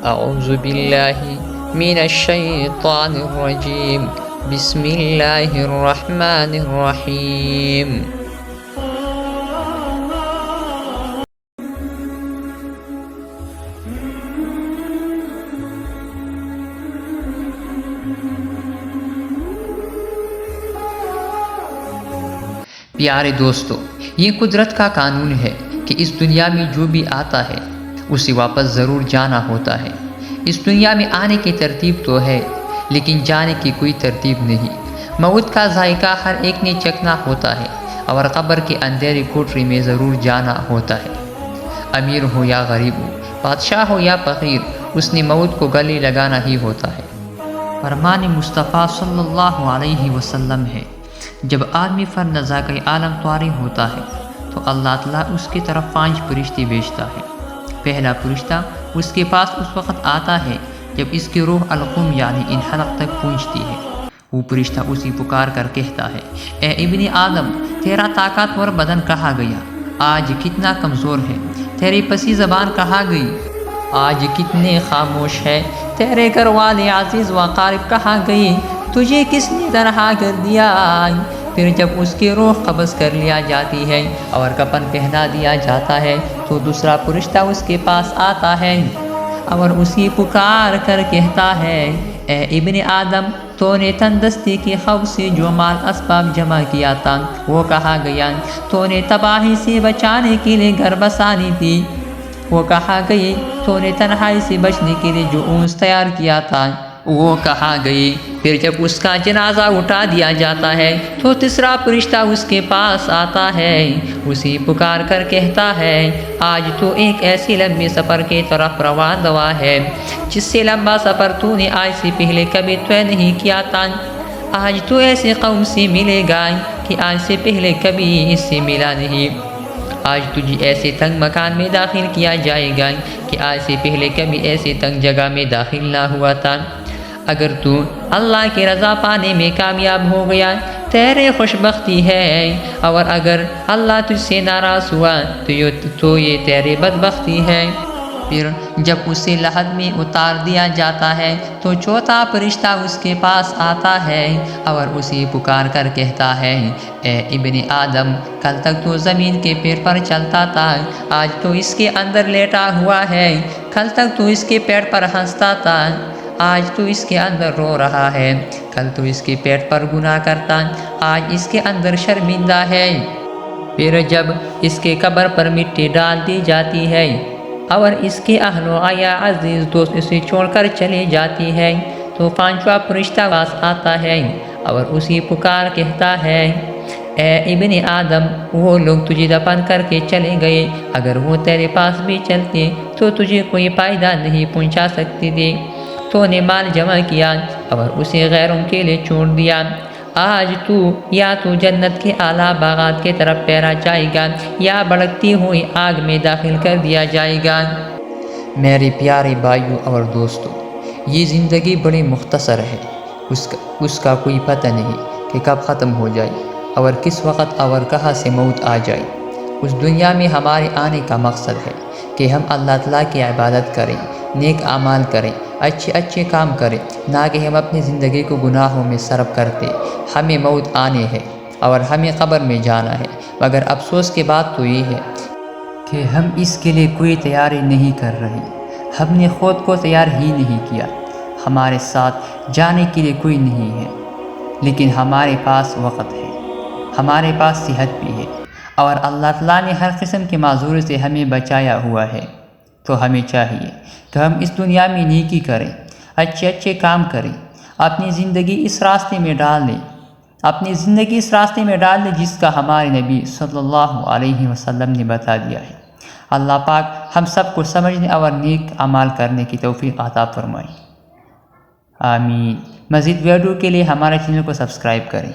اعوذ باللہ من الشیطان الرجیم بسم اللہ الرحمن الرحیم۔ پیارے دوستو، یہ قدرت کا قانون ہے کہ اس دنیا میں جو بھی آتا ہے اسے واپس ضرور جانا ہوتا ہے۔ اس دنیا میں آنے کی ترتیب تو ہے لیکن جانے کی کوئی ترتیب نہیں۔ موت کا ذائقہ ہر ایک نے چکھنا ہوتا ہے اور قبر کے اندھیری کوٹری میں ضرور جانا ہوتا ہے۔ امیر ہو یا غریب ہو، بادشاہ ہو یا فقیر، اس نے موت کو گلے لگانا ہی ہوتا ہے۔ فرمان مصطفیٰ صلی اللہ علیہ وسلم ہے، جب آدمی فر نزاکِ عالم طاری ہوتا ہے تو اللہ تعالیٰ اس کی طرف 5 فرشتے بھیجتا ہے۔ پہلا فرشتہ اس کے پاس اس وقت آتا ہے جب اس کی روح القم یعنی ان حلق تک پہنچتی ہے۔ وہ فرشتہ اسی پکار کر کہتا ہے، اے ابن آدم، تیرا طاقتور بدن کہاں گیا؟ آج کتنا کمزور ہے؟ تیری پسی زبان کہاں گئی؟ آج کتنے خاموش ہے؟ تیرے گھر والے عزیز و اقارب کہاں گئی؟ تجھے کس نے تنہا کر دیا؟ پھر جب اس کی روح قبض کر لیا جاتی ہے اور کفن پہنا دیا جاتا ہے تو دوسرا فرشتہ اس کے پاس آتا ہے اور اسی پکار کر کہتا ہے، اے ابن آدم، تو نے تندرستی کی خوف سے جو مال اسباب جمع کیا تھا وہ کہاں گیا؟ تو نے تباہی سے بچانے کے لیے گھر بسانی تھی وہ کہاں گئی؟ تو نے تنہائی سے بچنے کے لیے جو اونس تیار کیا تھا وہ کہاں گئی؟ پھر جب اس کا جنازہ اٹھا دیا جاتا ہے تو تیسرا فرشتہ اس کے پاس آتا ہے، اسی پکار کر کہتا ہے، آج تو ایک ایسی لمبے سفر کی طرف روان ہوا ہے جس سے لمبا سفر تو نے آج سے پہلے کبھی طے نہیں کیا تھا۔ آج تو ایسے قوم سے ملے گا کہ آج سے پہلے کبھی اس سے ملا نہیں۔ آج تجھے ایسے تنگ مکان میں داخل کیا جائے گا کہ آج سے پہلے کبھی ایسے تنگ جگہ میں داخل نہ ہوا تھا۔ اگر تو اللہ کی رضا پانے میں کامیاب ہو گیا تیرے خوش بختی ہے، اور اگر اللہ تجھ سے ناراض ہوا تو یہ تیرے بدبختی ہے۔ پھر جب اسے لحد میں اتار دیا جاتا ہے تو چوتھا فرشتہ اس کے پاس آتا ہے اور اسے پکار کر کہتا ہے، اے ابن آدم، کل تک تو زمین کے پیر پر چلتا تھا، آج تو اس کے اندر لیٹا ہوا ہے۔ کل تک تو اس کے پیٹ پر ہنستا تھا، آج تو اس کے اندر رو رہا ہے۔ کل تو اس کے پیٹ پر گناہ کرتا، آج اس کے اندر شرمندہ ہے۔ پھر جب اس کے قبر پر مٹی ڈال دی جاتی ہے اور اس کے اہل و عیال عزیز دوست اسے چھوڑ کر چلے جاتی ہے تو 5واں فرشتہ پاس آتا ہے اور اسی پکار کہتا ہے، اے ابن آدم، وہ لوگ تجھے دفن کر کے چلے گئے، اگر وہ تیرے پاس بھی چلتے تو تجھے کوئی فائدہ نہیں پہنچا سکتے تھے۔ تو نے مال جمع کیا اور اسے غیروں کے لیے چھوڑ دیا۔ آج تو جنت کے اعلیٰ باغات کی طرف پھیرا جائے گا یا بھڑکتی ہوئی آگ میں داخل کر دیا جائے گا۔ میرے پیارے بھائیوں اور دوستوں، یہ زندگی بڑی مختصر ہے، اس کا کوئی پتہ نہیں کہ کب ختم ہو جائے اور کس وقت اور کہاں سے موت آ جائے۔ اس دنیا میں ہمارے آنے کا مقصد ہے کہ ہم اللہ تعالیٰ کی عبادت کریں، نیک اعمال کریں، اچھے کام کریں، نہ کہ ہم اپنی زندگی کو گناہوں میں صرف کرتے۔ ہمیں موت آنے ہے اور ہمیں قبر میں جانا ہے، مگر افسوس کی بات تو یہ ہے کہ ہم اس کے لیے کوئی تیاری نہیں کر رہے۔ ہم نے خود کو تیار ہی نہیں کیا۔ ہمارے ساتھ جانے کے لیے کوئی نہیں ہے، لیکن ہمارے پاس وقت ہے، ہمارے پاس صحت بھی ہے، اور اللہ تعالیٰ نے ہر قسم کے معذور سے ہمیں بچایا ہوا ہے۔ تو ہمیں چاہیے کہ ہم اس دنیا میں نیکی کریں، اچھے کام کریں، اپنی زندگی اس راستے میں ڈال دیں جس کا ہمارے نبی صلی اللہ علیہ وسلم نے بتا دیا ہے۔ اللہ پاک ہم سب کو سمجھنے اور نیک اعمال کرنے کی توفیق عطا فرمائے۔ آمین۔ مزید ویڈیو کے لیے ہمارے چینل کو سبسکرائب کریں۔